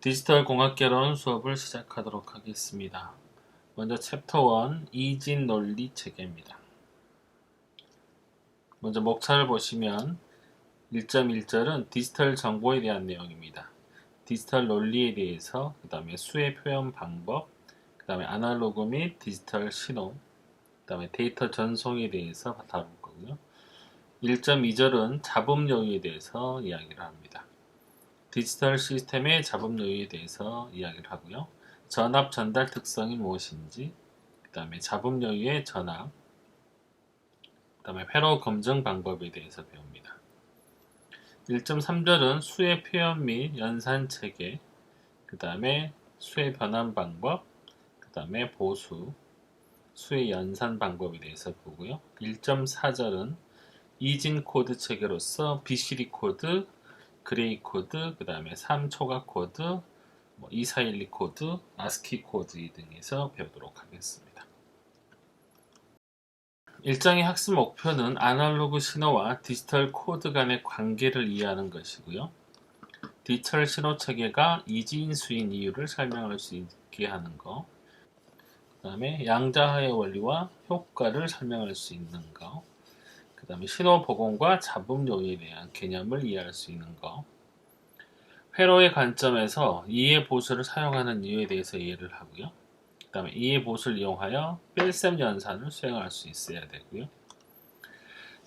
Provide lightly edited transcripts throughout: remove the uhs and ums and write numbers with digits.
디지털 공학개론 수업을 시작하도록 하겠습니다. 먼저 챕터 1 이진 논리 체계입니다. 먼저 목차를 보시면 1.1절은 디지털 정보에 대한 내용입니다. 디지털 논리에 대해서, 그 다음에 수의 표현 방법, 그 다음에 아날로그 및 디지털 신호, 그 다음에 데이터 전송에 대해서 다룰 거고요. 1.2절은 잡음 요인에 대해서 이야기를 합니다. 디지털 시스템의 잡음 요인에 대해서 이야기를 하고요. 전압 전달 특성이 무엇인지, 그 다음에 잡음 요인의 전압, 그 다음에 회로 검증 방법에 대해서 배웁니다. 1.3절은 수의 표현 및 연산 체계, 그 다음에 수의 변환 방법, 그 다음에 보수, 수의 연산 방법에 대해서 보고요. 1.4절은 이진 코드 체계로서 BCD 코드, 그레이 코드, 그 다음에 3초각 코드, 2412 코드, 아스키 코드 등에서 배우도록 하겠습니다. 일장의 학습 목표는 아날로그 신호와 디지털 코드 간의 관계를 이해하는 것이고요. 디지털 신호 체계가 이지인수인 이유를 설명할 수 있게 하는 것, 그 다음에 양자하의 원리와 효과를 설명할 수 있는 것, 그 다음에 신호 복원과 잡음 요인에 대한 개념을 이해할 수 있는 것, 회로의 관점에서 이해 보수를 사용하는 이유에 대해서 이해를 하고요. 그 다음에 이해 보수를 이용하여 뺄셈 연산을 수행할 수 있어야 되고요.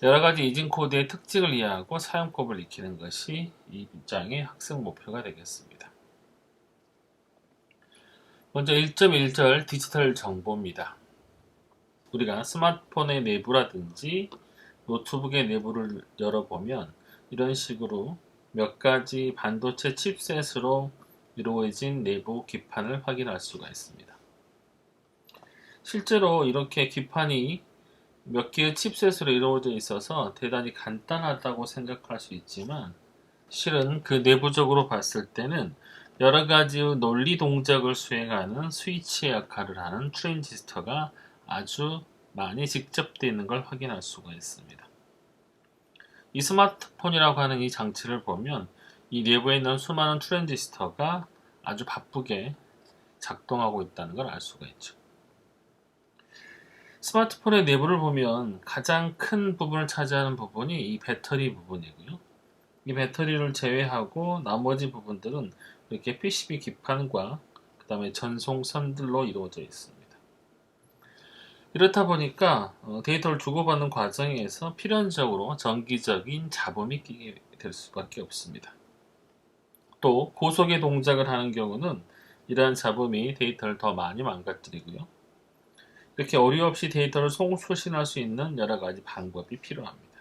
여러가지 이진 코드의 특징을 이해하고 사용법을 익히는 것이 이 장의 학습 목표가 되겠습니다. 먼저 1.1절 디지털 정보입니다. 우리가 스마트폰의 내부라든지 노트북의 내부를 열어보면 이런 식으로 몇 가지 반도체 칩셋으로 이루어진 내부 기판을 확인할 수가 있습니다. 실제로 이렇게 기판이 몇 개의 칩셋으로 이루어져 있어서 대단히 간단하다고 생각할 수 있지만 실은 그 내부적으로 봤을 때는 여러 가지의 논리 동작을 수행하는 스위치의 역할을 하는 트랜지스터가 아주 많이 직접되어 있는 걸 확인할 수가 있습니다. 이 스마트폰이라고 하는 이 장치를 보면 이 내부에 있는 수많은 트랜지스터가 아주 바쁘게 작동하고 있다는 걸 알 수가 있죠. 스마트폰의 내부를 보면 가장 큰 부분을 차지하는 부분이 이 배터리 부분이고요. 이 배터리를 제외하고 나머지 부분들은 이렇게 PCB 기판과 그 다음에 전송선들로 이루어져 있습니다. 이렇다 보니까 데이터를 주고받는 과정에서 필연적으로 정기적인 잡음이 끼게 될 수밖에 없습니다. 또 고속의 동작을 하는 경우는 이러한 잡음이 데이터를 더 많이 망가뜨리고요. 이렇게 오류 없이 데이터를 송수신할 수 있는 여러 가지 방법이 필요합니다.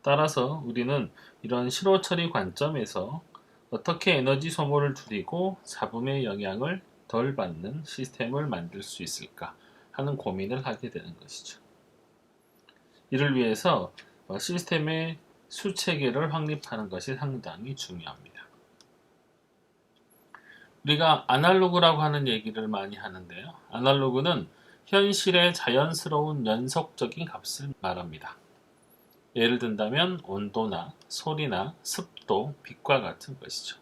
따라서 우리는 이런 신호 처리 관점에서 어떻게 에너지 소모를 줄이고 잡음의 영향을 덜 받는 시스템을 만들 수 있을까 하는 고민을 하게 되는 것이죠. 이를 위해서 시스템의 수체계를 확립하는 것이 상당히 중요합니다. 우리가 아날로그라고 하는 얘기를 많이 하는데요. 아날로그는 현실의 자연스러운 연속적인 값을 말합니다. 예를 든다면 온도나 소리나 습도, 빛과 같은 것이죠.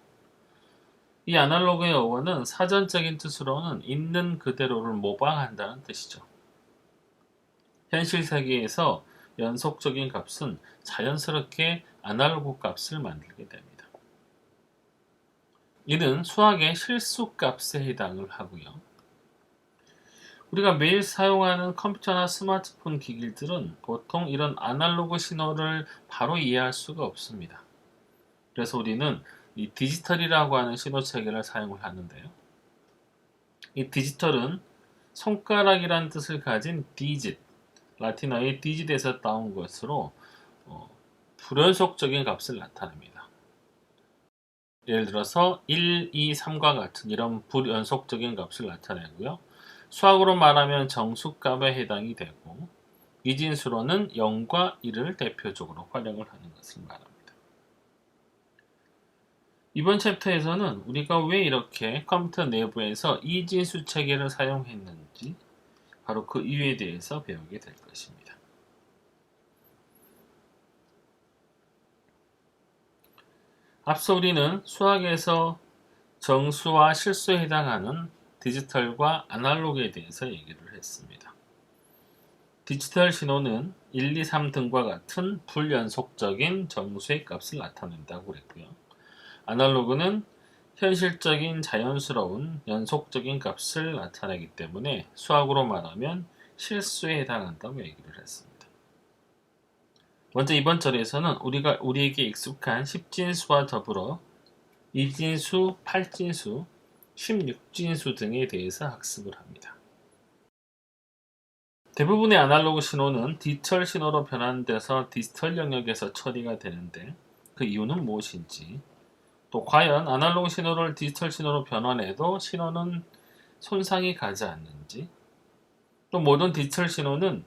이 아날로그의 어원은 사전적인 뜻으로는 있는 그대로를 모방한다는 뜻이죠. 현실 세계에서 연속적인 값은 자연스럽게 아날로그 값을 만들게 됩니다. 이는 수학의 실수 값에 해당을 하고요. 우리가 매일 사용하는 컴퓨터나 스마트폰 기기들은 보통 이런 아날로그 신호를 바로 이해할 수가 없습니다. 그래서 우리는 이 디지털이라고 하는 신호 체계를 사용을 하는데요. 이 디지털은 손가락이라는 뜻을 가진 디짓, 라틴어의 디짓에서 따온 것으로 불연속적인 값을 나타냅니다. 예를 들어서 1, 2, 3과 같은 이런 불연속적인 값을 나타내고요. 수학으로 말하면 정수값에 해당이 되고 이진수로는 0과 1을 대표적으로 활용을 하는 것을 말합니다. 이번 챕터에서는 우리가 왜 이렇게 컴퓨터 내부에서 이진수 체계를 사용했는지 바로 그 이유에 대해서 배우게 될 것입니다. 앞서 우리는 수학에서 정수와 실수에 해당하는 디지털과 아날로그에 대해서 얘기를 했습니다. 디지털 신호는 1, 2, 3 등과 같은 불연속적인 정수의 값을 나타낸다고 그랬고요. 아날로그는 현실적인 자연스러운 연속적인 값을 나타내기 때문에 수학으로 말하면 실수에 해당한다고 얘기를 했습니다. 먼저 이번 절에서는 우리에게 익숙한 10진수와 더불어 2진수, 8진수, 16진수 등에 대해서 학습을 합니다. 대부분의 아날로그 신호는 디지털 신호로 변환돼서 디지털 영역에서 처리가 되는데 그 이유는 무엇인지, 또 과연 아날로그 신호를 디지털 신호로 변환해도 신호는 손상이 가지 않는지, 또 모든 디지털 신호는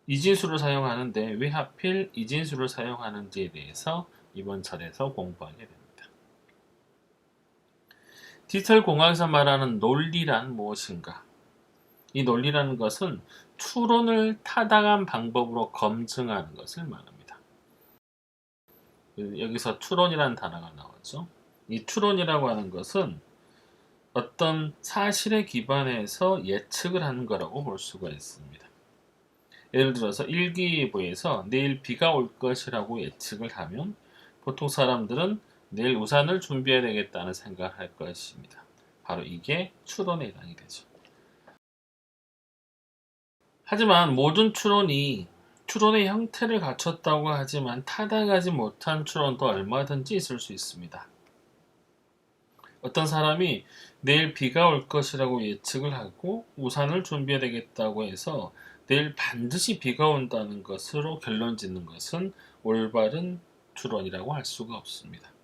이진수를 사용하는데 왜 하필 이진수를 사용하는지에 대해서 이번 절에서 공부하게 됩니다. 디지털 공학에서 말하는 논리란 무엇인가? 이 논리라는 것은 추론을 타당한 방법으로 검증하는 것을 말합니다. 여기서 추론이라는 단어가 나오죠. 이 추론이라고 하는 것은 어떤 사실에 기반해서 예측을 하는 거라고 볼 수가 있습니다. 예를 들어서 일기예보에서 내일 비가 올 것이라고 예측을 하면 보통 사람들은 내일 우산을 준비해야 되겠다는 생각을 할 것입니다. 바로 이게 추론에 해당이 되죠. 하지만 모든 추론이 추론의 형태를 갖췄다고 하지만 타당하지 못한 추론도 얼마든지 있을 수 있습니다. 어떤 사람이 내일 비가 올 것이라고 예측을 하고 우산을 준비해야 되겠다고 해서 내일 반드시 비가 온다는 것으로 결론 짓는 것은 올바른 추론이라고 할 수가 없습니다.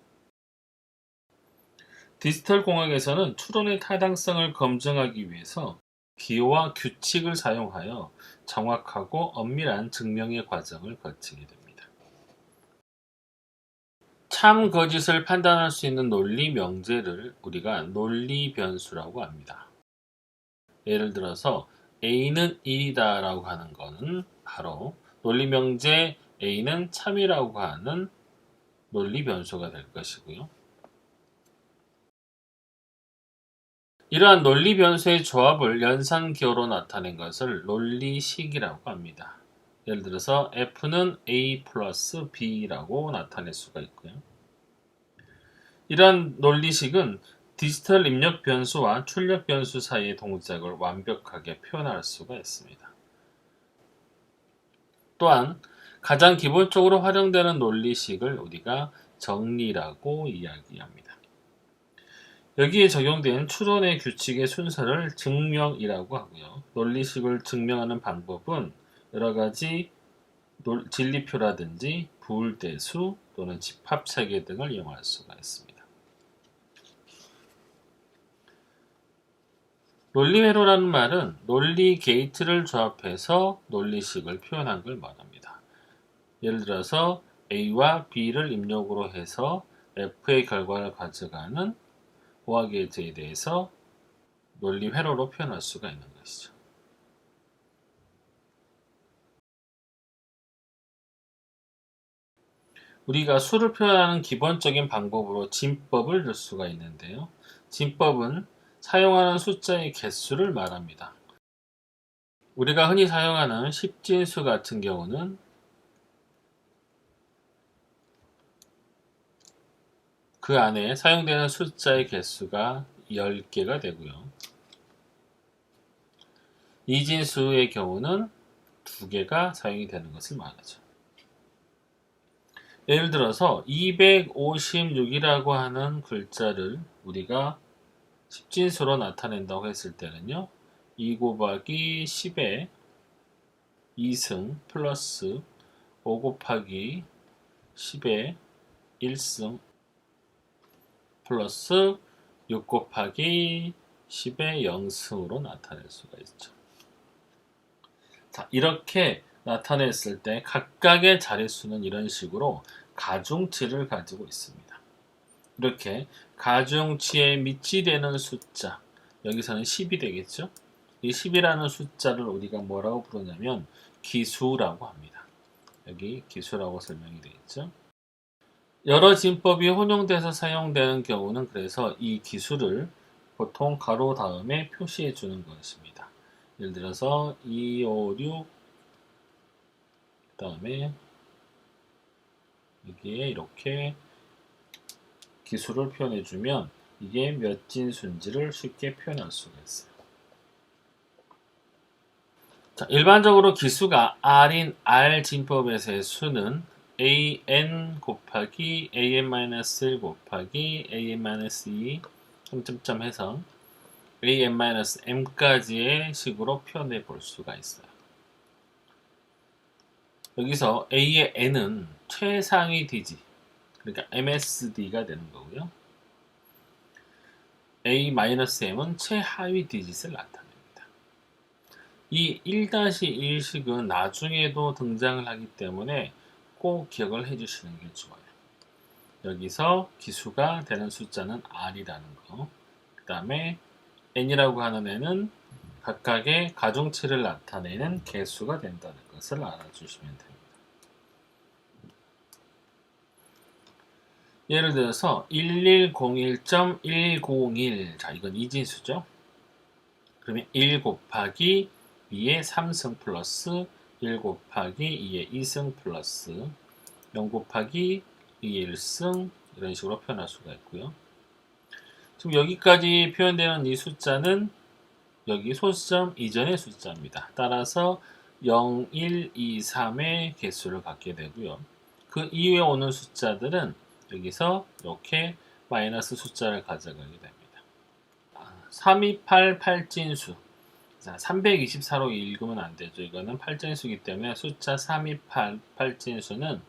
디지털 공학에서는 추론의 타당성을 검증하기 위해서 기호와 규칙을 사용하여 정확하고 엄밀한 증명의 과정을 거치게 됩니다. 참 거짓을 판단할 수 있는 논리 명제를 우리가 논리 변수라고 합니다. 예를 들어서 A는 1이다 라고 하는 것은 바로 논리 명제 A는 참이라고 하는 논리 변수가 될 것이고요. 이러한 논리 변수의 조합을 연산기호로 나타낸 것을 논리식이라고 합니다. 예를 들어서 F는 A 플러스 B라고 나타낼 수가 있고요. 이러한 논리식은 디지털 입력 변수와 출력 변수 사이의 동작을 완벽하게 표현할 수가 있습니다. 또한 가장 기본적으로 활용되는 논리식을 우리가 정리라고 이야기합니다. 여기에 적용된 추론의 규칙의 순서를 증명이라고 하고요. 논리식을 증명하는 방법은 여러 가지 진리표라든지 부울대수 또는 집합체계 등을 이용할 수가 있습니다. 논리회로라는 말은 논리 게이트를 조합해서 논리식을 표현한 걸 말합니다. 예를 들어서 A와 B를 입력으로 해서 F의 결과를 가져가는 OR 게이트에 대해서 논리 회로로 표현할 수가 있는 것이죠. 우리가 수를 표현하는 기본적인 방법으로 진법을 들 수가 있는데요. 진법은 사용하는 숫자의 개수를 말합니다. 우리가 흔히 사용하는 10진수 같은 경우는 그 안에 사용되는 숫자의 개수가 10개가 되고요. 이진수의 경우는 2개가 사용이 되는 것을 말하죠. 예를 들어서 256이라고 하는 글자를 우리가 10진수로 나타낸다고 했을 때는요. 2 곱하기 10의 2승 플러스 5 곱하기 10의 1승 플러스 6 곱하기 10의 0승으로 나타낼 수가 있죠. 자, 이렇게 나타냈을 때 각각의 자릿수는 이런 식으로 가중치를 가지고 있습니다. 이렇게 가중치에 미치되는 숫자, 여기서는 10이 되겠죠? 이 10이라는 숫자를 우리가 뭐라고 부르냐면 기수라고 합니다. 여기 기수라고 설명이 되어 있죠. 여러 진법이 혼용돼서 사용되는 경우는 그래서 이 기술을 보통 가로 다음에 표시해 주는 것입니다. 예를 들어서 256 그다음에 여기에 이렇게 기술을 표현해 주면 이게 몇 진수인지를 쉽게 표현할 수가 있어요. 자, 일반적으로 기수가 R인 R 진법에서의 수는 an 곱하기 an-1 곱하기 an-2 점점점 해서 an-m까지의 식으로 표현해 볼 수가 있어요. 여기서 a의 n은 최상위 디지, 그러니까 MSD가 되는 거고요. a-m은 최하위 디짓을 나타냅니다. 이 1-1식은 나중에도 등장을 하기 때문에 꼭 기억을 해주시는 게 좋아요. 여기서 기수가 되는 숫자는 R이라는 거, 그 다음에 N이라고 하는 애는 각각의 가중치를 나타내는 개수가 된다는 것을 알아주시면 됩니다. 예를 들어서 1101.101, 자 이건 이진수죠. 그러면 1 곱하기 2의 3승 플러스 1 곱하기 2의 2승 플러스 0 곱하기 2의 1승 이런 식으로 표현할 수가 있고요. 지금 여기까지 표현되는 이 숫자는 여기 소수점 이전의 숫자입니다. 따라서 0, 1, 2, 3의 개수를 갖게 되고요. 그 이후에 오는 숫자들은 여기서 이렇게 마이너스 숫자를 가져가게 됩니다. 328 8진수. 자, 324로 읽으면 안 되죠. 이거는 8진수이기 때문에 숫자 328 8진수는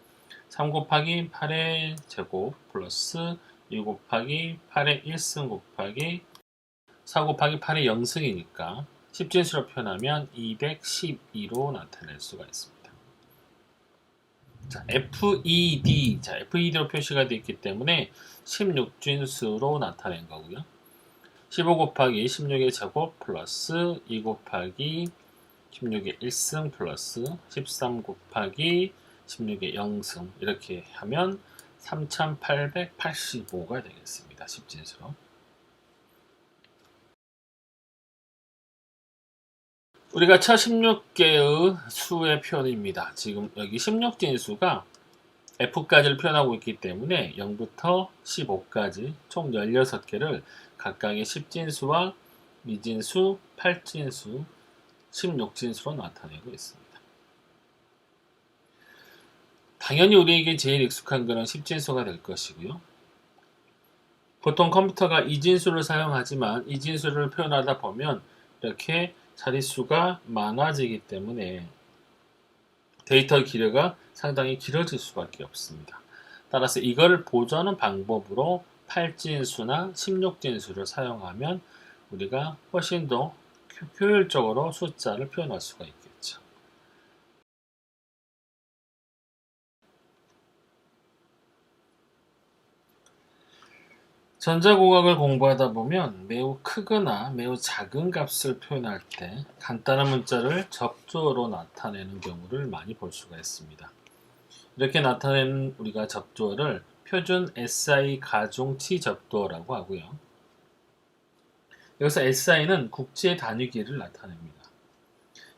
3 곱하기 8의 제곱 플러스 2 곱하기 8의 1승 곱하기 4 곱하기 8의 0승이니까 10진수로 표현하면 212로 나타낼 수가 있습니다. 자, FED. 자, FED로 표시가 되어 있기 때문에 16진수로 나타낸 거고요. 15 곱하기 16의 제곱 플러스 2 곱하기 16의 1승 플러스 13 곱하기 16의 0승 이렇게 하면 3885가 되겠습니다. 10진수로. 우리가 차 16개의 수의 표현입니다. 지금 여기 16진수가 F까지를 표현하고 있기 때문에 0부터 15까지 총 16개를 각각의 10진수와 미진수, 8진수, 16진수로 나타내고 있습니다. 당연히 우리에게 제일 익숙한 것은 10진수가 될 것이고요. 보통 컴퓨터가 이진수를 사용하지만 이진수를 표현하다 보면 이렇게 자릿수가 많아지기 때문에 데이터 기류가 상당히 길어질 수밖에 없습니다. 따라서 이걸 보조하는 방법으로 8진수나 16진수를 사용하면 우리가 훨씬 더 효율적으로 숫자를 표현할 수가 있겠죠. 전자공학을 공부하다 보면 매우 크거나 매우 작은 값을 표현할 때 간단한 문자를 접두어로 나타내는 경우를 많이 볼 수가 있습니다. 이렇게 나타내는 우리가 접두어를 표준 SI 가중치 접두어라고 하고요. 여기서 SI는 국제 단위기를 나타냅니다.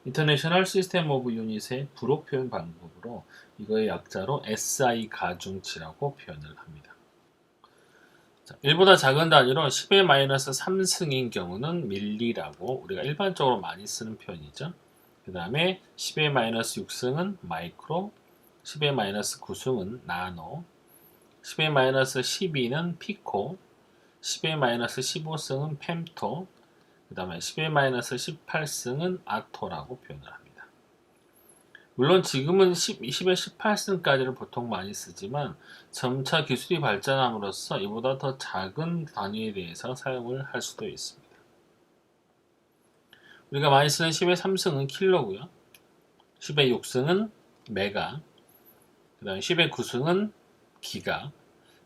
International System of Unit의 부록 표현 방법으로 이거의 약자로 SI 가중치라고 표현을 합니다. 자, 1보다 작은 단위로 10의 마이너스 3승인 경우는 밀리라고 우리가 일반적으로 많이 쓰는 표현이죠. 그 다음에 10의 마이너스 6승은 마이크로, 10의 마이너스 9승은 나노, 10의 마이너스 12는 피코, 10의 마이너스 15승은 펜토, 그 다음에 10의 마이너스 18승은 아토라고 표현을 합니다. 물론 지금은 10의 18승까지를 보통 많이 쓰지만 점차 기술이 발전함으로써 이보다 더 작은 단위에 대해서 사용을 할 수도 있습니다. 우리가 많이 쓰는 10의 3승은 킬로고요. 10의 6승은 메가, 그 다음에 10의 9승은 기가,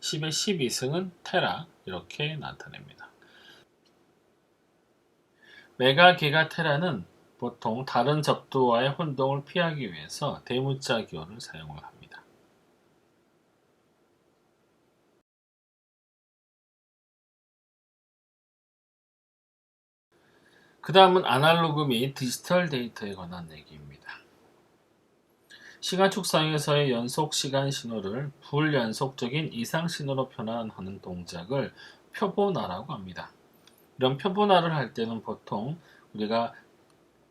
10의 12승은 테라 이렇게 나타냅니다. 메가, 기가, 테라는 보통 다른 접두와의 혼동을 피하기 위해서 대문자 기호를 사용을 합니다. 그 다음은 아날로그 및 디지털 데이터에 관한 얘기입니다. 시간 축상에서의 연속 시간 신호를 불연속적인 이상 신호로 변환하는 동작을 표본화라고 합니다. 이런 표본화를 할 때는 보통 우리가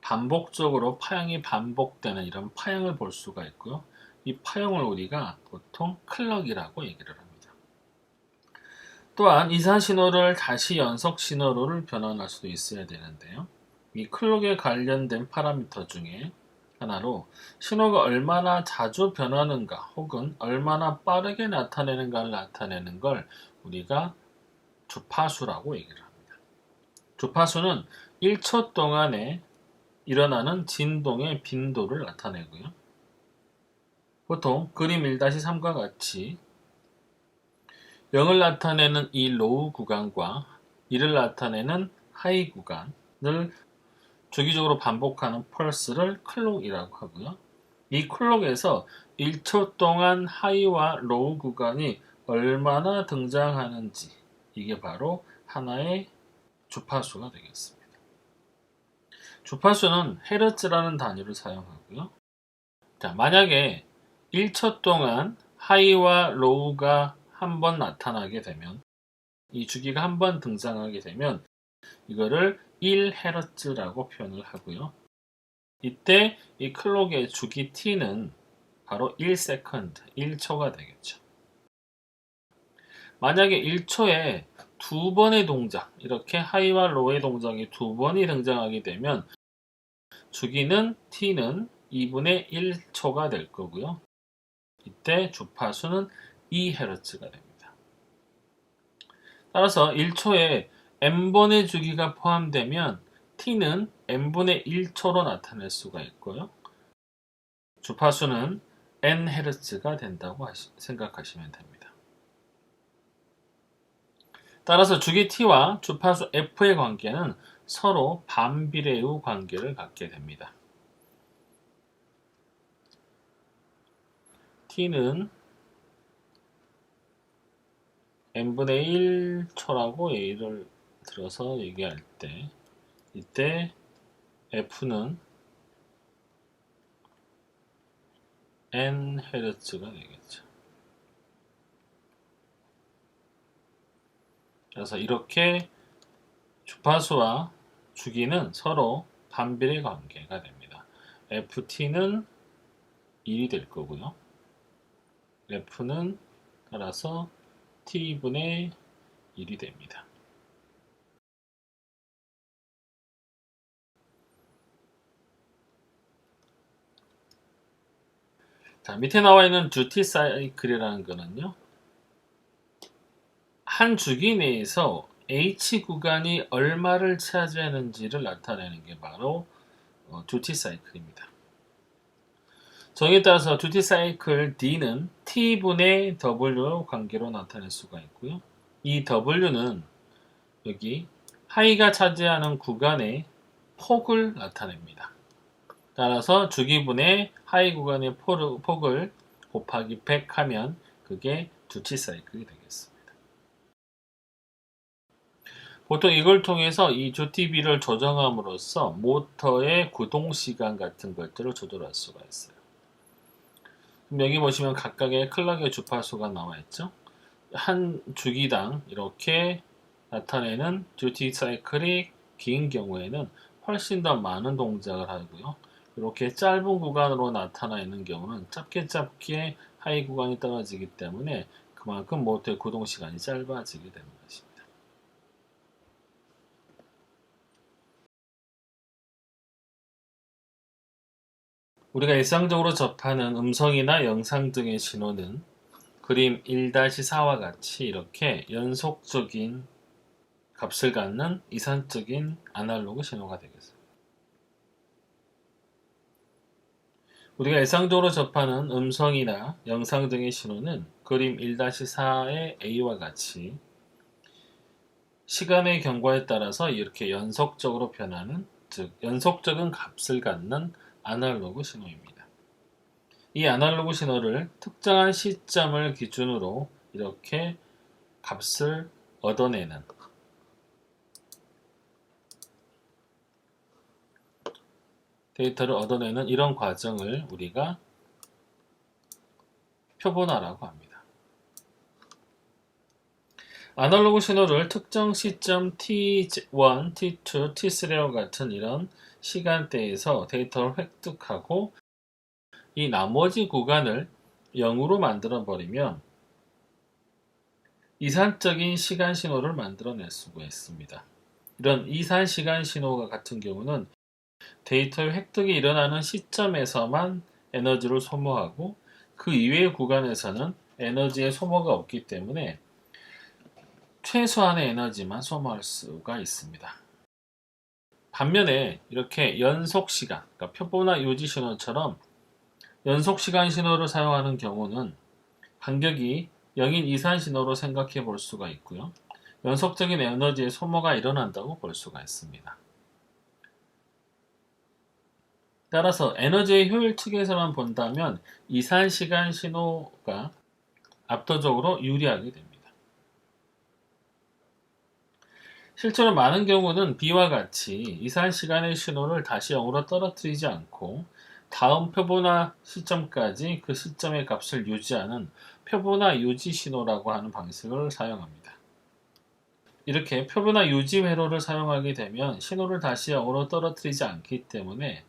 반복적으로 파형이 반복되는 이런 파형을 볼 수가 있고요. 이 파형을 우리가 보통 클럭이라고 얘기를 합니다. 또한 이상 신호를 다시 연속 신호로 변환할 수도 있어야 되는데요. 이 클럭에 관련된 파라미터 중에 하나로 신호가 얼마나 자주 변하는가 혹은 얼마나 빠르게 나타내는가를 나타내는 걸 우리가 주파수라고 얘기를 합니다. 주파수는 1초 동안에 일어나는 진동의 빈도를 나타내고요. 보통 그림 1-3과 같이 0을 나타내는 이 로우 구간과 1을 나타내는 하이 구간을 주기적으로 반복하는 펄스를 클록이라고 하고요. 이 클록에서 1초 동안 하이와 로우 구간이 얼마나 등장하는지 이게 바로 하나의 주파수가 되겠습니다. 주파수는 헤르츠라는 단위를 사용하고요. 자, 만약에 1초 동안 하이와 로우가 한 번 나타나게 되면 이 주기가 한 번 등장하게 되면 이거를 1Hz라고 표현을 하고요. 이때 이 클록의 주기 t는 바로 1s, 1초가 되겠죠. 만약에 1초에 두 번의 동작, 이렇게 하이와 로우의 동작이 두 번이 등장하게 되면 주기는 t는 2분의 1초가 될 거고요. 이때 주파수는 2Hz가 됩니다. 따라서 1초에 n번의 주기가 포함되면 t는 n분의 1초로 나타낼 수가 있고요. 주파수는 nHz가 된다고 생각하시면 됩니다. 따라서 주기 t와 주파수 f의 관계는 서로 반비례의 관계를 갖게 됩니다. t는 n분의 1초라고 예를 들어서 얘기할 때 이때 f는 nHz가 되겠죠. 그래서 이렇게 주파수와 주기는 서로 반비례 관계가 됩니다. ft는 1이 될 거고요. f는 따라서 t분의 1이 됩니다. 자, 밑에 나와 있는 듀티 사이클이라는 거는요. 한 주기 내에서 H 구간이 얼마를 차지하는지를 나타내는 게 바로 듀티 사이클입니다. 정의에 따라서 듀티 사이클 D는 T분의 W 관계로 나타낼 수가 있고요. 이 W는 여기 하이가 차지하는 구간의 폭을 나타냅니다. 따라서 주기분의 하이 구간의 폭을 곱하기 100 하면 그게 듀티 사이클이 되겠습니다. 보통 이걸 통해서 이 듀티비를 조정함으로써 모터의 구동시간 같은 것들을 조절할 수가 있어요. 그럼 여기 보시면 각각의 클럭의 주파수가 나와 있죠. 한 주기당 이렇게 나타내는 듀티 사이클이 긴 경우에는 훨씬 더 많은 동작을 하고요. 이렇게 짧은 구간으로 나타나 있는 경우는 짧게 하이 구간이 떨어지기 때문에 그만큼 모터의 구동 시간이 짧아지게 되는 것입니다. 우리가 일상적으로 접하는 음성이나 영상 등의 신호는 그림 1-4와 같이 이렇게 연속적인 값을 갖는 이산적인 아날로그 신호가 되겠습니다. 우리가 일상적으로 접하는 음성이나 영상 등의 신호는 그림 1-4의 A와 같이 시간의 경과에 따라서 이렇게 연속적으로 변하는, 즉 연속적인 값을 갖는 아날로그 신호입니다. 이 아날로그 신호를 특정한 시점을 기준으로 이렇게 값을 얻어내는 데이터를 얻어내는 이런 과정을 우리가 표본화라고 합니다. 아날로그 신호를 특정 시점 T1, T2, T3와 같은 이런 시간대에서 데이터를 획득하고 이 나머지 구간을 0으로 만들어 버리면 이산적인 시간 신호를 만들어낼 수가 있습니다. 이런 이산 시간 신호가 같은 경우는 데이터의 획득이 일어나는 시점에서만 에너지를 소모하고 그 이외의 구간에서는 에너지의 소모가 없기 때문에 최소한의 에너지만 소모할 수가 있습니다. 반면에 이렇게 연속시간, 그러니까 표본화 유지 신호처럼 연속시간 신호를 사용하는 경우는 간격이 0인 이산 신호로 생각해 볼 수가 있고요. 연속적인 에너지의 소모가 일어난다고 볼 수가 있습니다. 따라서 에너지의 효율 측에서만 본다면 이산 시간 신호가 압도적으로 유리하게 됩니다. 실제로 많은 경우는 B와 같이 이산 시간의 신호를 다시 0으로 떨어뜨리지 않고 다음 표본화 시점까지 그 시점의 값을 유지하는 표본화 유지 신호라고 하는 방식을 사용합니다. 이렇게 표본화 유지 회로를 사용하게 되면 신호를 다시 0으로 떨어뜨리지 않기 때문에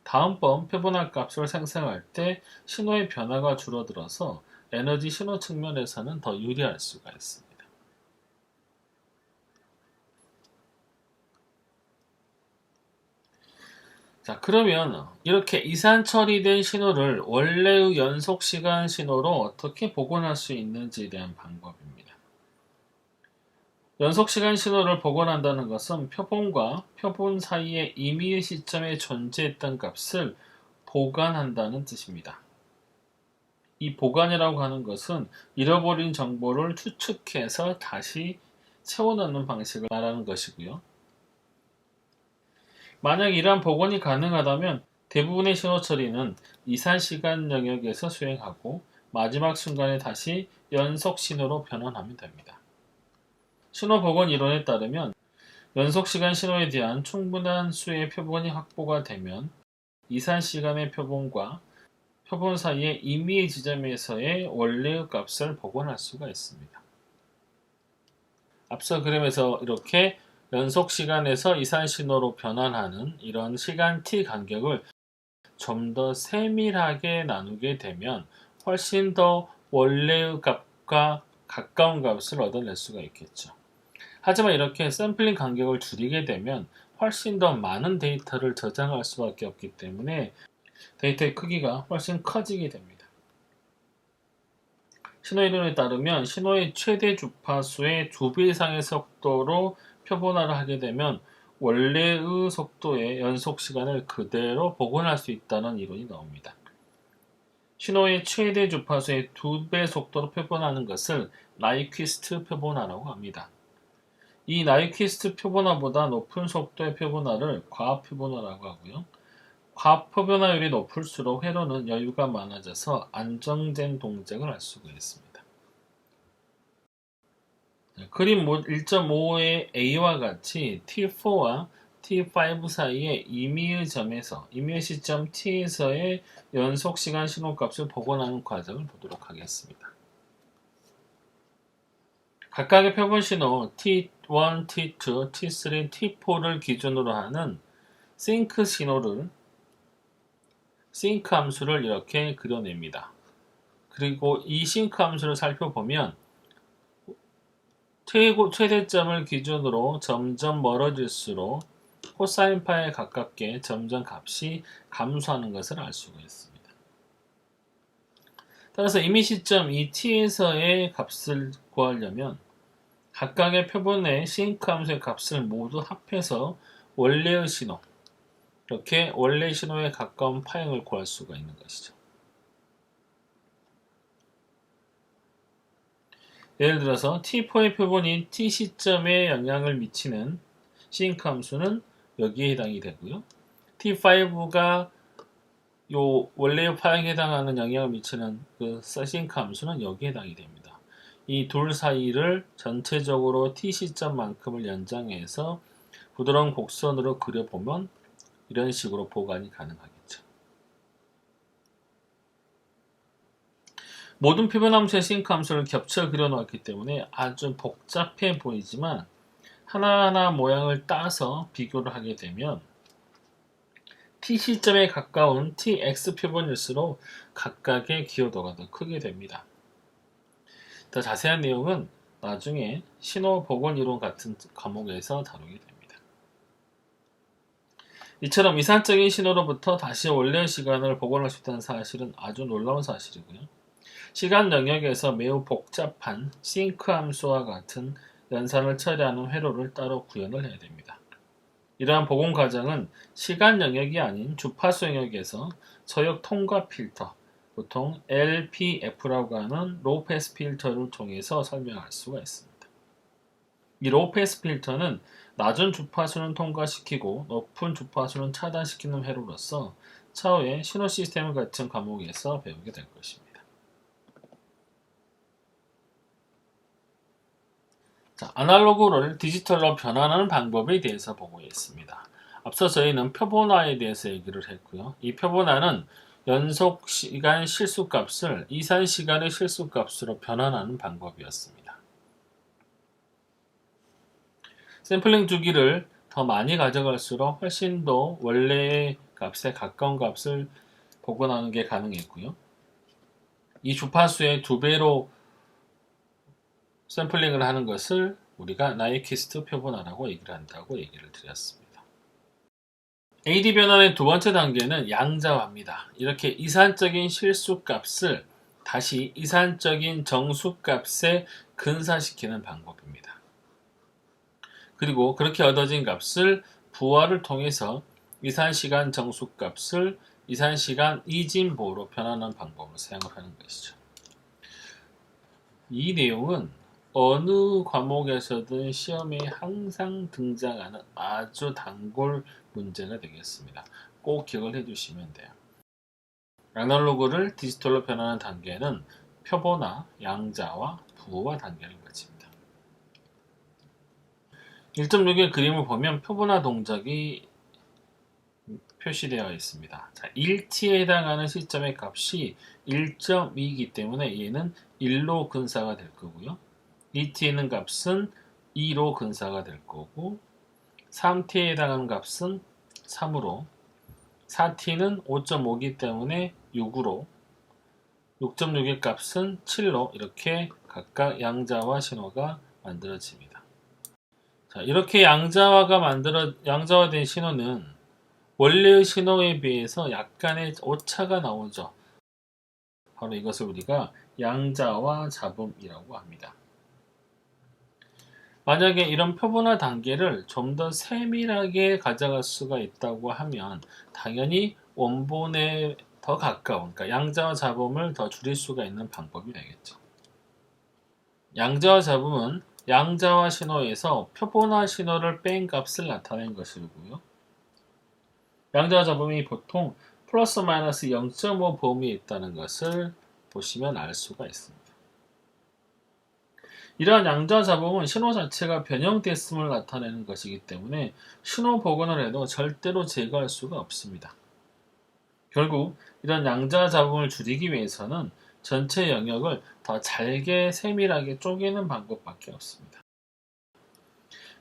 다음번 표본화 값을 생성할 때 신호의 변화가 줄어들어서 에너지 신호 측면에서는 더 유리할 수가 있습니다. 자, 그러면 이렇게 이산 처리된 신호를 원래의 연속 시간 신호로 어떻게 복원할 수 있는지에 대한 방법입니다. 연속 시간 신호를 복원한다는 것은 표본과 표본 사이의 임의의 시점에 존재했던 값을 보관한다는 뜻입니다. 이 보관이라고 하는 것은 잃어버린 정보를 추측해서 다시 채워넣는 방식을 말하는 것이고요. 만약 이러한 복원이 가능하다면 대부분의 신호 처리는 이산 시간 영역에서 수행하고 마지막 순간에 다시 연속 신호로 변환하면 됩니다. 신호 복원 이론에 따르면 연속 시간 신호에 대한 충분한 수의 표본이 확보가 되면 이산 시간의 표본과 표본 사이의 임의의 지점에서의 원래의 값을 복원할 수가 있습니다. 앞서 그림에서 이렇게 연속 시간에서 이산 신호로 변환하는 이런 시간 t 간격을 좀 더 세밀하게 나누게 되면 훨씬 더 원래의 값과 가까운 값을 얻어낼 수가 있겠죠. 하지만 이렇게 샘플링 간격을 줄이게 되면 훨씬 더 많은 데이터를 저장할 수밖에 없기 때문에 데이터의 크기가 훨씬 커지게 됩니다. 신호이론에 따르면 신호의 최대 주파수의 2배 이상의 속도로 표본화를 하게 되면 원래의 속도의 연속 시간을 그대로 복원할 수 있다는 이론이 나옵니다. 신호의 최대 주파수의 2배 속도로 표본하는 것을 나이퀴스트 표본화라고 합니다. 이 나이퀴스트 표본화보다 높은 속도의 표본화를 과학 표본화라고 하고요. 과학 표본화율이 높을수록 회로는 여유가 많아져서 안정된 동작을 할 수가 있습니다. 그림 1.5의 A와 같이 T4와 T5 사이의 임의의 점에서 임의의 시점 T에서의 연속 시간 신호값을 복원하는 과정을 보도록 하겠습니다. 각각의 표본 신호 T1, T2, T3, T4를 기준으로 하는 싱크 신호를 싱크 함수를 이렇게 그려냅니다. 그리고 이 싱크 함수를 살펴보면 최대점을 기준으로 점점 멀어질수록 코사인파에 가깝게 점점 값이 감소하는 것을 알 수가 있습니다. 따라서 임의 시점 이 t에서의 값을 구하려면 각각의 표본의 싱크 함수의 값을 모두 합해서 원래의 신호, 이렇게 원래 신호에 가까운 파형을 구할 수가 있는 것이죠. 예를 들어서 T4의 표본인 T 시점에 영향을 미치는 싱크 함수는 여기에 해당이 되고요. T5가 요 원래의 파형에 해당하는 영향을 미치는 그 싱크 함수는 여기에 해당이 됩니다. 이 둘 사이를 전체적으로 T 시점만큼을 연장해서 부드러운 곡선으로 그려보면 이런 식으로 보관이 가능하겠죠. 모든 표본함수의 싱크 함수를 겹쳐 그려놓았기 때문에 아주 복잡해 보이지만 하나하나 모양을 따서 비교를 하게 되면 t 시점에 가까운 tx 표본일수록 각각의 기여도가 더 크게 됩니다. 더 자세한 내용은 나중에 신호 복원 이론 같은 과목에서 다루게 됩니다. 이처럼 이산적인 신호로부터 다시 원래 시간을 복원할 수 있다는 사실은 아주 놀라운 사실이고요. 시간 영역에서 매우 복잡한 싱크 함수와 같은 연산을 처리하는 회로를 따로 구현을 해야 됩니다. 이러한 복원 과정은 시간 영역이 아닌 주파수 영역에서 저역 통과 필터, 보통 LPF라고 하는 로우 패스 필터를 통해서 설명할 수가 있습니다. 이 로우 패스 필터는 낮은 주파수는 통과시키고 높은 주파수는 차단시키는 회로로서 차후에 신호 시스템 같은 과목에서 배우게 될 것입니다. 자, 아날로그를 디지털로 변환하는 방법에 대해서 보고 있습니다. 앞서 저희는 표본화에 대해서 얘기를 했고요. 이 표본화는 연속 시간 실수값을 이산 시간의 실수값으로 변환하는 방법이었습니다. 샘플링 주기를 더 많이 가져갈수록 훨씬 더 원래의 값에 가까운 값을 복원하는 게 가능했고요. 이 주파수의 2배로 샘플링을 하는 것을 우리가 나이퀴스트 표본화라고 얘기를 한다고 얘기를 드렸습니다. AD 변환의 두 번째 단계는 양자화입니다. 이렇게 이산적인 실수값을 다시 이산적인 정수값에 근사시키는 방법입니다. 그리고 그렇게 얻어진 값을 부하를 통해서 이산시간 정수값을 이산시간 이진보로 변환하는 방법을 사용을 하는 것이죠. 이 내용은 어느 과목에서든 시험에 항상 등장하는 아주 단골 문제가 되겠습니다. 꼭 기억을 해주시면 돼요. 아날로그를 디지털로 변하는 단계는 표본화, 양자화, 부호화 단계를 거칩니다. 1.6의 그림을 보면 표본화 동작이 표시되어 있습니다. 자, 1t에 해당하는 시점의 값이 1.2이기 때문에 얘는 1로 근사가 될 거고요. 2t에 있는 값은 2로 근사가 될 거고 3t에 해당하는 값은 3으로 4t는 5.5이기 때문에 6으로 6.6의 값은 7로 이렇게 각각 양자화 신호가 만들어집니다. 자, 이렇게 양자화된 신호는 원래의 신호에 비해서 약간의 오차가 나오죠. 바로 이것을 우리가 양자화 잡음이라고 합니다. 만약에 이런 표본화 단계를 좀 더 세밀하게 가져갈 수가 있다고 하면 당연히 원본에 더 가까운, 그러니까 양자화 잡음을 더 줄일 수가 있는 방법이 되겠죠. 양자화 잡음은 양자화 신호에서 표본화 신호를 뺀 값을 나타낸 것이고요. 양자화 잡음이 보통 플러스 마이너스 0.5 범위에 있다는 것을 보시면 알 수가 있습니다. 이러한 양자화 잡음은 신호 자체가 변형됐음을 나타내는 것이기 때문에 신호 복원을 해도 절대로 제거할 수가 없습니다. 결국 이런 양자화 잡음을 줄이기 위해서는 전체 영역을 더 잘게 세밀하게 쪼개는 방법밖에 없습니다.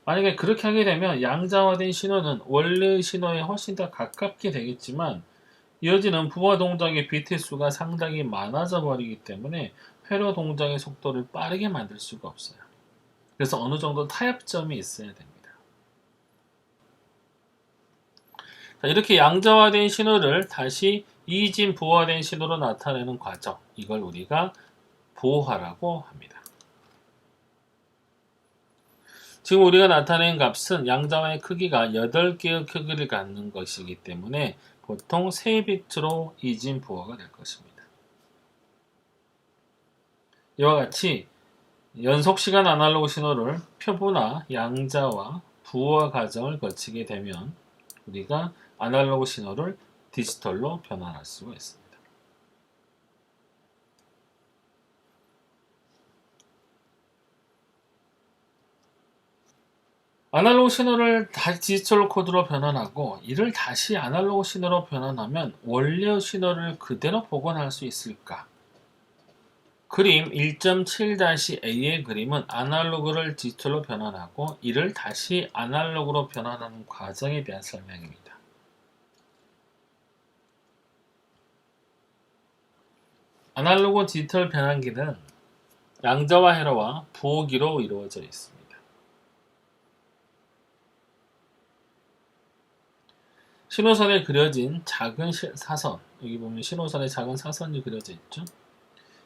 만약에 그렇게 하게 되면 양자화된 신호는 원래의 신호에 훨씬 더 가깝게 되겠지만 이어지는 부하 동작의 비트 수가 상당히 많아져 버리기 때문에 회로 동작의 속도를 빠르게 만들 수가 없어요. 그래서 어느 정도 타협점이 있어야 됩니다. 자, 이렇게 양자화된 신호를 다시 이진 부하된 신호로 나타내는 과정, 이걸 우리가 부호화라고 합니다. 지금 우리가 나타낸 값은 양자화의 크기가 8개의 크기를 갖는 것이기 때문에 보통 3비트로 이진 부호가 될 것입니다. 이와 같이 연속시간 아날로그 신호를 표본화, 양자화, 부호화 과정을 거치게 되면 우리가 아날로그 신호를 디지털로 변환할 수가 있습니다. 아날로그 신호를 다시 디지털 코드로 변환하고 이를 다시 아날로그 신호로 변환하면 원래 신호를 그대로 복원할 수 있을까? 그림 1.7-A의 그림은 아날로그를 디지털로 변환하고 이를 다시 아날로그로 변환하는 과정에 대한 설명입니다. 아날로그 디지털 변환기는 양자와 회로와 부호기로 이루어져 있습니다. 신호선에 그려진 작은 사선, 여기 보면 신호선에 작은 사선이 그려져 있죠.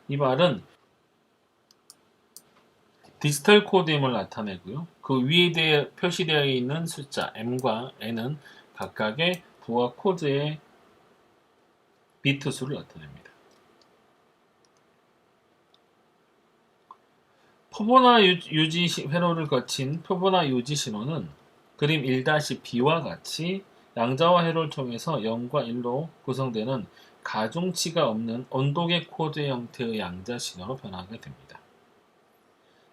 이 말은 디지털 코드임을 나타내고요. 그 위에 표시되어 있는 숫자 M과 N은 각각의 부하 코드의 비트 수를 나타냅니다. 표본화 유지 회로를 거친 표본화 유지 신호는 그림 1-B와 같이 양자와 회로를 통해서 0과 1로 구성되는 가중치가 없는 온도계 코드 형태의 양자 신호로 변하게 됩니다.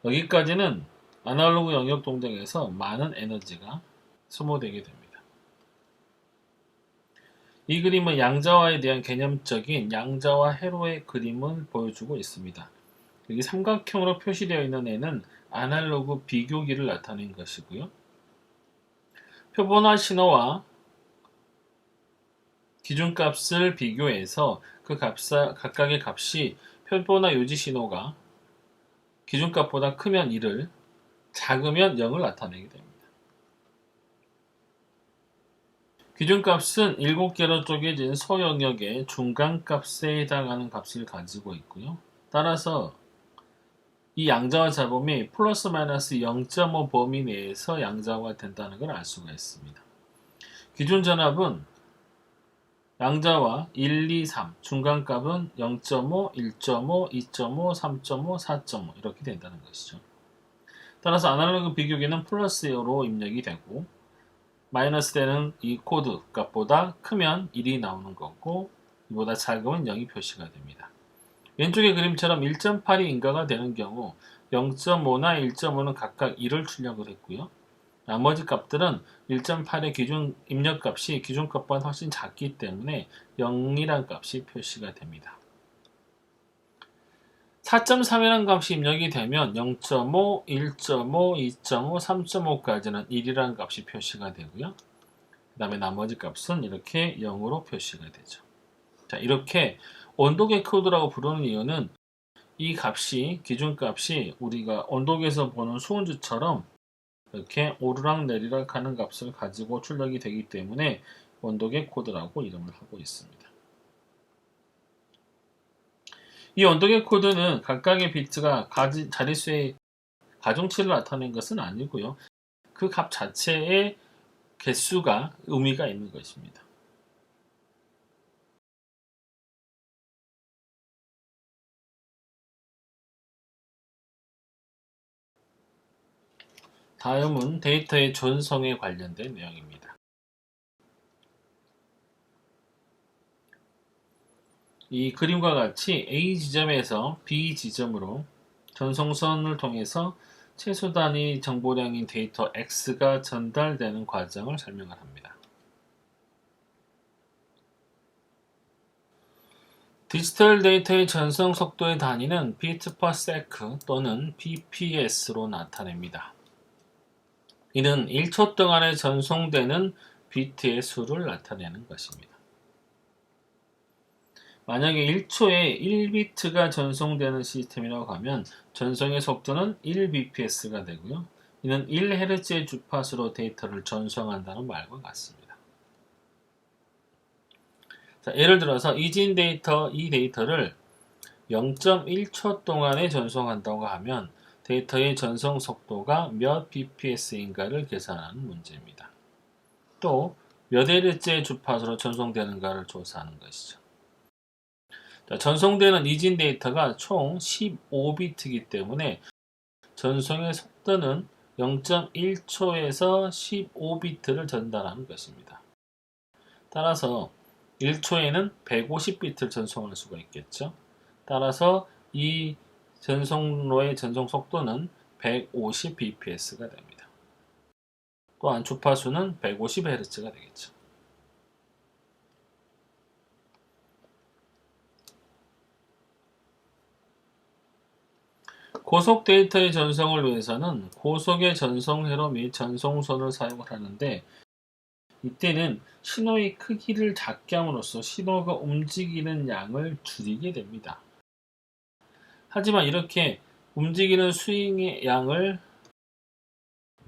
여기까지는 아날로그 영역 동작에서 많은 에너지가 소모되게 됩니다. 이 그림은 양자화에 대한 개념적인 양자와 회로의 그림을 보여주고 있습니다. 여기 삼각형으로 표시되어 있는 애는 아날로그 비교기를 나타낸 것이고요. 표본화 신호와 기준값을 비교해서 그 각각의 값이 표본화 유지 신호가 기준값보다 크면 1을, 작으면 0을 나타내게 됩니다. 기준값은 7개로 쪼개진 소영역의 중간값에 해당하는 값을 가지고 있고요. 따라서 이 양자화 잡음이 플러스 마이너스 0.5 범위 내에서 양자화가 된다는 걸 알 수가 있습니다. 기준 전압은 양자와 1, 2, 3, 중간값은 0.5, 1.5, 2.5, 3.5, 4.5 이렇게 된다는 것이죠. 따라서 아날로그 비교기는 플러스로 입력이 되고 마이너스 되는 이 코드 값보다 크면 1이 나오는 거고 이보다 작으면 0이 표시가 됩니다. 왼쪽의 그림처럼 1.8이 인가가 되는 경우 0.5나 1.5는 각각 1을 출력을 했고요. 나머지 값들은 1.8의 기준 입력값이 기준값보다 훨씬 작기 때문에 0이란 값이 표시가 됩니다. 4.3이라는 값이 입력이 되면 0.5, 1.5, 2.5, 3.5까지는 1이라는 값이 표시가 되고요. 그 다음에 나머지 값은 이렇게 0으로 표시가 되죠. 자, 이렇게 온도계 코드라고 부르는 이유는 이 값이 기준값이 우리가 온도계에서 보는 수은주처럼 이렇게 오르락 내리락 하는 값을 가지고 출력이 되기 때문에 온도계 코드라고 이름을 하고 있습니다. 이 온도계 코드는 각각의 비트가 자릿수의 가중치를 나타낸 것은 아니고요. 그 값 자체의 개수가 의미가 있는 것입니다. 다음은 데이터의 존성에 관련된 내용입니다. 이 그림과 같이 A 지점에서 B 지점으로 전송선을 통해서 최소 단위 정보량인 데이터 X가 전달되는 과정을 설명을 합니다. 디지털 데이터의 전송 속도의 단위는 bit per sec 또는 bps로 나타냅니다. 이는 1초 동안에 전송되는 비트의 수를 나타내는 것입니다. 만약에 1초에 1비트가 전송되는 시스템이라고 하면 전송의 속도는 1bps가 되고요. 이는 1Hz의 주파수로 데이터를 전송한다는 말과 같습니다. 자, 예를 들어서 이 데이터를 0.1초 동안에 전송한다고 하면 데이터의 전송 속도가 몇 bps인가를 계산하는 문제입니다. 또 몇 Hz의 주파수로 전송되는가를 조사하는 것이죠. 자, 전송되는 이진 데이터가 총 15비트이기 때문에 전송의 속도는 0.1초에서 15비트를 전달하는 것입니다. 따라서 1초에는 150비트를 전송할 수가 있겠죠. 따라서 이 전송로의 전송 속도는 150bps가 됩니다. 또한 주파수는 150Hz가 되겠죠. 고속 데이터의 전송을 위해서는 고속의 전송회로 및 전송선을 사용을 하는데, 이때는 신호의 크기를 작게 함으로써 신호가 움직이는 양을 줄이게 됩니다. 하지만 이렇게 움직이는 스윙의 양을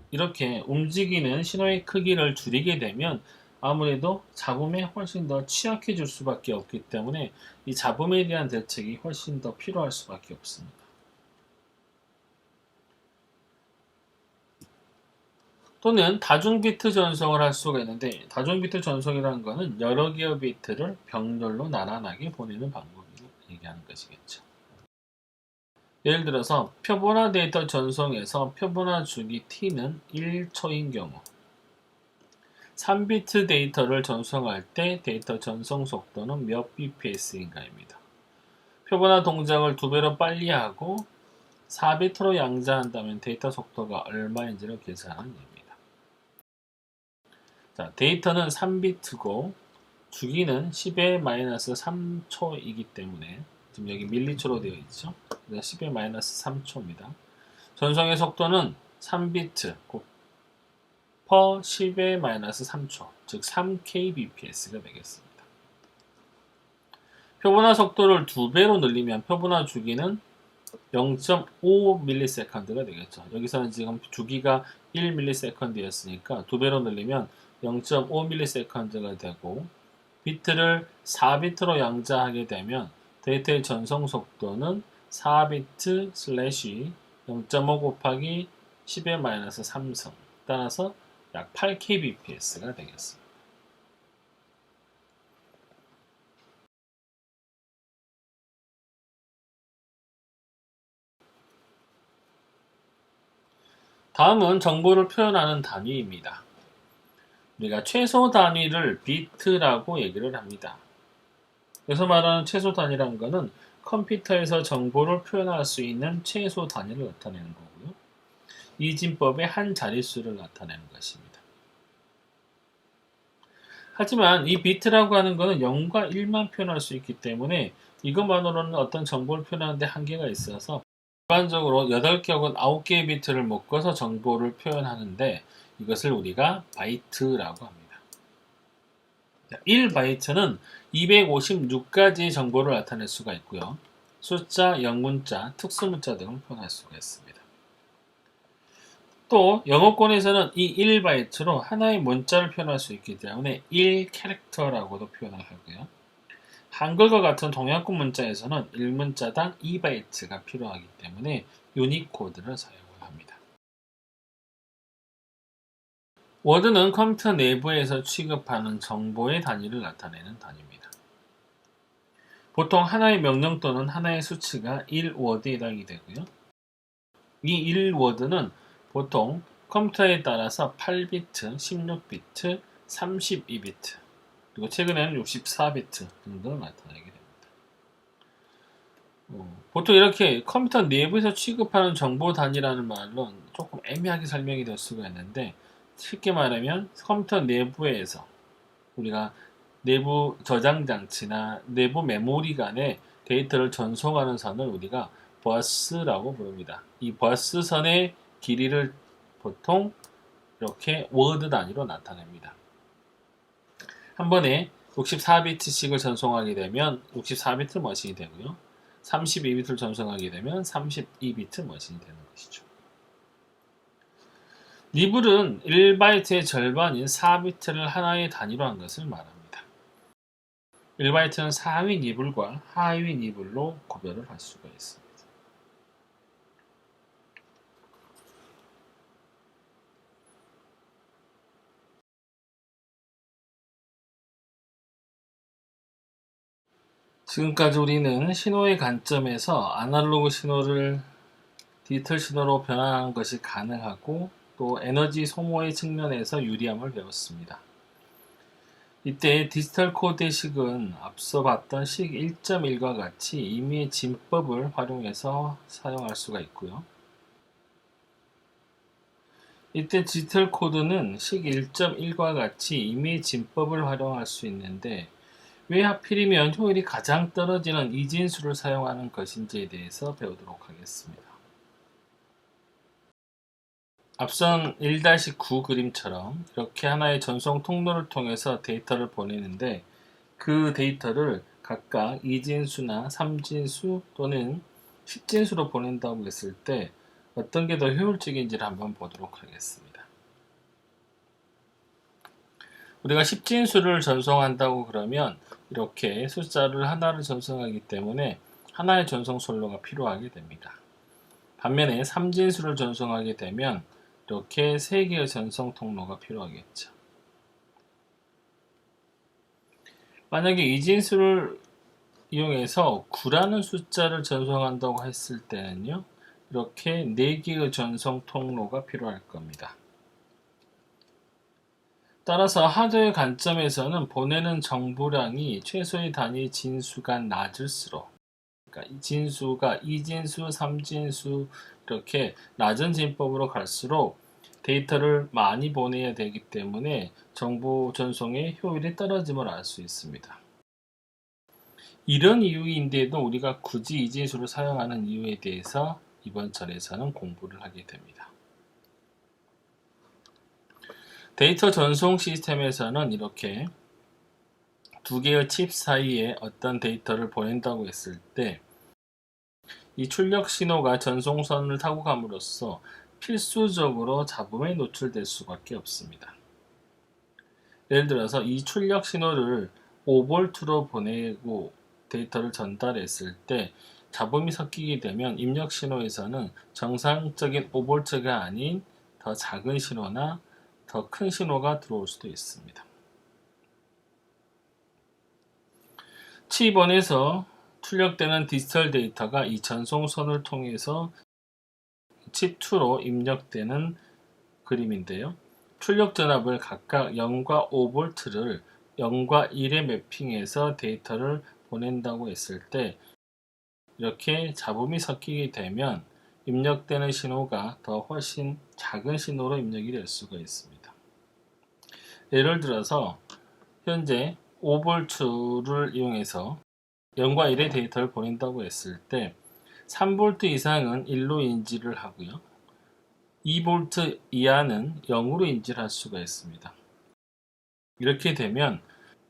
이렇게 움직이는 신호의 크기를 줄이게 되면 아무래도 잡음에 훨씬 더 취약해질 수밖에 없기 때문에 이 잡음에 대한 대책이 훨씬 더 필요할 수밖에 없습니다. 또는 다중 비트 전송을 할 수가 있는데, 다중 비트 전송이라는 것은 여러 개의 비트를 병렬로 나란하게 보내는 방법을 얘기하는 것이겠죠. 예를 들어서 표본화 데이터 전송에서 표본화 주기 t는 1초인 경우, 3비트 데이터를 전송할 때 데이터 전송 속도는 몇 bps인가입니다. 표본화 동작을 2배로 빨리 하고 4비트로 양자한다면 데이터 속도가 얼마인지를 계산하는 예입니다. 자, 데이터는 3비트고 주기는 10의 마이너스 3초이기 때문에 지금 여기 밀리초로 되어 있죠. 그래서 10의 마이너스 3초입니다. 전송의 속도는 3비트 per 10의 마이너스 3초, 즉 3kbps가 되겠습니다. 표본화 속도를 2배로 늘리면 표본화 주기는 0.5ms가 되겠죠. 여기서는 지금 주기가 1ms였으니까 2배로 늘리면 0.5ms가 되고, 비트를 4비트로 양자하게 되면 데이터의 전송 속도는 4비트 슬래시 0.5 곱하기 10의 마이너스 3승, 따라서 약 8kbps가 되겠습니다. 다음은 정보를 표현하는 단위입니다. 우리가 최소 단위를 비트라고 얘기를 합니다. 여기서 말하는 최소 단위라는 것은 컴퓨터에서 정보를 표현할 수 있는 최소 단위를 나타내는 거고요. 이진법의 한 자릿수를 나타내는 것입니다. 하지만 이 비트라고 하는 것은 0과 1만 표현할 수 있기 때문에 이것만으로는 어떤 정보를 표현하는 데 한계가 있어서 일반적으로 8개 혹은 9개의 비트를 묶어서 정보를 표현하는데, 이것을 우리가 바이트라고 합니다. 1바이트는 256가지의 정보를 나타낼 수가 있고요. 숫자, 영문자, 특수문자 등을 표현할 수가 있습니다. 또 영어권에서는 이 1바이트로 하나의 문자를 표현할 수 있기 때문에 1캐릭터라고도 표현을 하고요. 한글과 같은 동양권 문자에서는 1문자당 2바이트가 필요하기 때문에 유니코드를 사용을 합니다. 워드는 컴퓨터 내부에서 취급하는 정보의 단위를 나타내는 단위입니다. 보통 하나의 명령 또는 하나의 수치가 1워드에 해당이 되고요. 이 1워드는 보통 컴퓨터에 따라서 8비트, 16비트, 32비트, 그리고 최근에는 64비트 등등을 나타내게 됩니다. 보통 이렇게 컴퓨터 내부에서 취급하는 정보 단위라는 말은 조금 애매하게 설명이 될 수가 있는데, 쉽게 말하면 컴퓨터 내부에서 우리가 내부 저장 장치나 내부 메모리 간에 데이터를 전송하는 선을 우리가 버스라고 부릅니다. 이 버스선의 길이를 보통 이렇게 워드 단위로 나타냅니다. 한 번에 64비트씩을 전송하게 되면 64비트 머신이 되고요. 32비트를 전송하게 되면 32비트 머신이 되는 것이죠. 니블은 1바이트의 절반인 4비트를 하나의 단위로 한 것을 말합니다. 1바이트는 상위 니블과 하위 니블로 구별을 할 수가 있습니다. 지금까지 우리는 신호의 관점에서 아날로그 신호를 디지털 신호로 변환하는 것이 가능하고, 또 에너지 소모의 측면에서 유리함을 배웠습니다. 이때 디지털 코드의 식은 앞서 봤던 식 1.1과 같이 임의의 진법을 활용해서 사용할 수가 있고요. 이때 디지털 코드는 식 1.1과 같이 이미 진법을 활용할 수 있는데 왜 하필이면 효율이 가장 떨어지는 이진수를 사용하는 것인지에 대해서 배우도록 하겠습니다. 앞선 1-9 그림처럼 이렇게 하나의 전송 통로를 통해서 데이터를 보내는데 그 데이터를 각각 2진수나 3진수 또는 10진수로 보낸다고 했을 때 어떤 게 더 효율적인지를 한번 보도록 하겠습니다. 우리가 10진수를 전송한다고 그러면 이렇게 숫자를 하나를 전송하기 때문에 하나의 전송 선로가 필요하게 됩니다. 반면에 3진수를 전송하게 되면 이렇게 3개의 전송 통로가 필요하겠죠. 만약에 이진수를 이용해서 9라는 숫자를 전송한다고 했을 때는요, 이렇게 4개의 전송 통로가 필요할 겁니다. 따라서 하드웨어 관점에서는 보내는 정보량이 최소의 단위 진수가 낮을수록, 그러니까 진수가 2진수, 3진수 이렇게 낮은 진법으로 갈수록 데이터를 많이 보내야 되기 때문에 정보 전송의 효율이 떨어짐을 알 수 있습니다. 이런 이유인데도 우리가 굳이 이진수를 사용하는 이유에 대해서 이번 절에서는 공부를 하게 됩니다. 데이터 전송 시스템에서는 이렇게 두 개의 칩 사이에 어떤 데이터를 보낸다고 했을 때 이 출력 신호가 전송선을 타고 감으로써 필수적으로 잡음에 노출될 수밖에 없습니다. 예를 들어서 이 출력 신호를 5V로 보내고 데이터를 전달했을 때 잡음이 섞이게 되면 입력 신호에서는 정상적인 5V가 아닌 더 작은 신호나 더 큰 신호가 들어올 수도 있습니다. 칩 1에서 출력되는 디지털 데이터가 이 전송선을 통해서 칩 2로 입력되는 그림인데요. 출력 전압을 각각 0과 5V를 0과 1에 매핑해서 데이터를 보낸다고 했을 때 이렇게 잡음이 섞이게 되면 입력되는 신호가 더 훨씬 작은 신호로 입력이 될 수가 있습니다. 예를 들어서 현재 5V를 이용해서 0과 1의 데이터를 보낸다고 했을 때 3V 이상은 1로 인지를 하고요. 2V 이하는 0으로 인지를 할 수가 있습니다. 이렇게 되면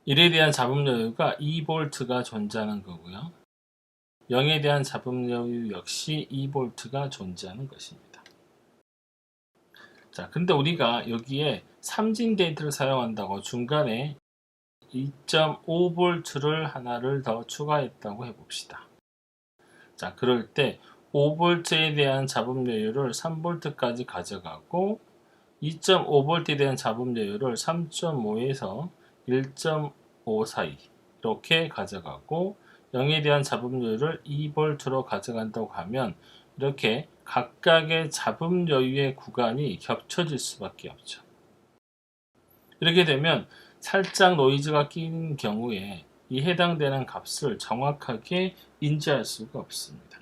1에 대한 잡음 여유가 2V가 존재하는 거고요. 0에 대한 잡음 여유 역시 2V가 존재하는 것입니다. 자, 근데 우리가 여기에 3진 데이터를 사용한다고 중간에 2.5V를 하나를 더 추가했다고 해봅시다. 자, 그럴 때 5V에 대한 잡음 여유를 3V까지 가져가고 2.5V에 대한 잡음 여유를 3.5에서 1.5 사이 이렇게 가져가고 0에 대한 잡음 여유를 2V로 가져간다고 하면 이렇게 각각의 잡음 여유의 구간이 겹쳐질 수밖에 없죠. 이렇게 되면 살짝 노이즈가 끼는 경우에 이 해당되는 값을 정확하게 인지할 수가 없습니다.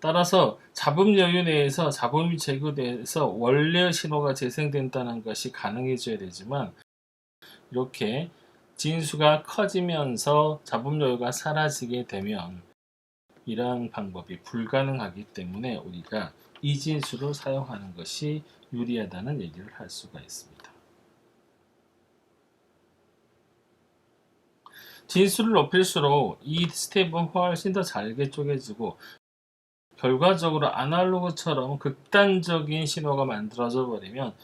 따라서 잡음 여유 내에서 잡음이 제거돼서 원래 신호가 재생된다는 것이 가능해져야 되지만 이렇게 진수가 커지면서 잡음 여유가 사라지게 되면 이러한 방법이 불가능하기 때문에 우리가 이진수를 사용하는 것이 유리하다는 얘기를 할 수가 있습니다. 진수를 높일수록 이 스텝은 훨씬 더 잘게 쪼개지고 결과적으로 아날로그처럼 극단적인 신호가 만들어져 버리면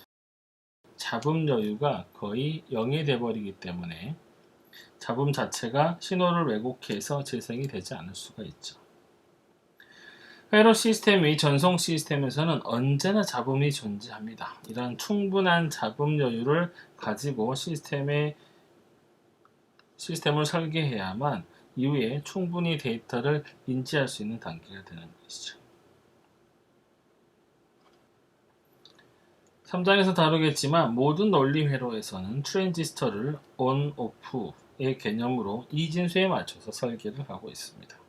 잡음 여유가 거의 0이 돼버리기 때문에 잡음 자체가 신호를 왜곡해서 재생이 되지 않을 수가 있죠. 회로 시스템의 전송 시스템에서는 언제나 잡음이 존재합니다. 이런 충분한 잡음 여유를 가지고 시스템을 설계해야만 이후에 충분히 데이터를 인지할 수 있는 단계가 되는 것이죠. 3장에서 다루겠지만 모든 논리 회로에서는 트랜지스터를 ON, OFF의 개념으로 이진수에 맞춰서 설계를 하고 있습니다.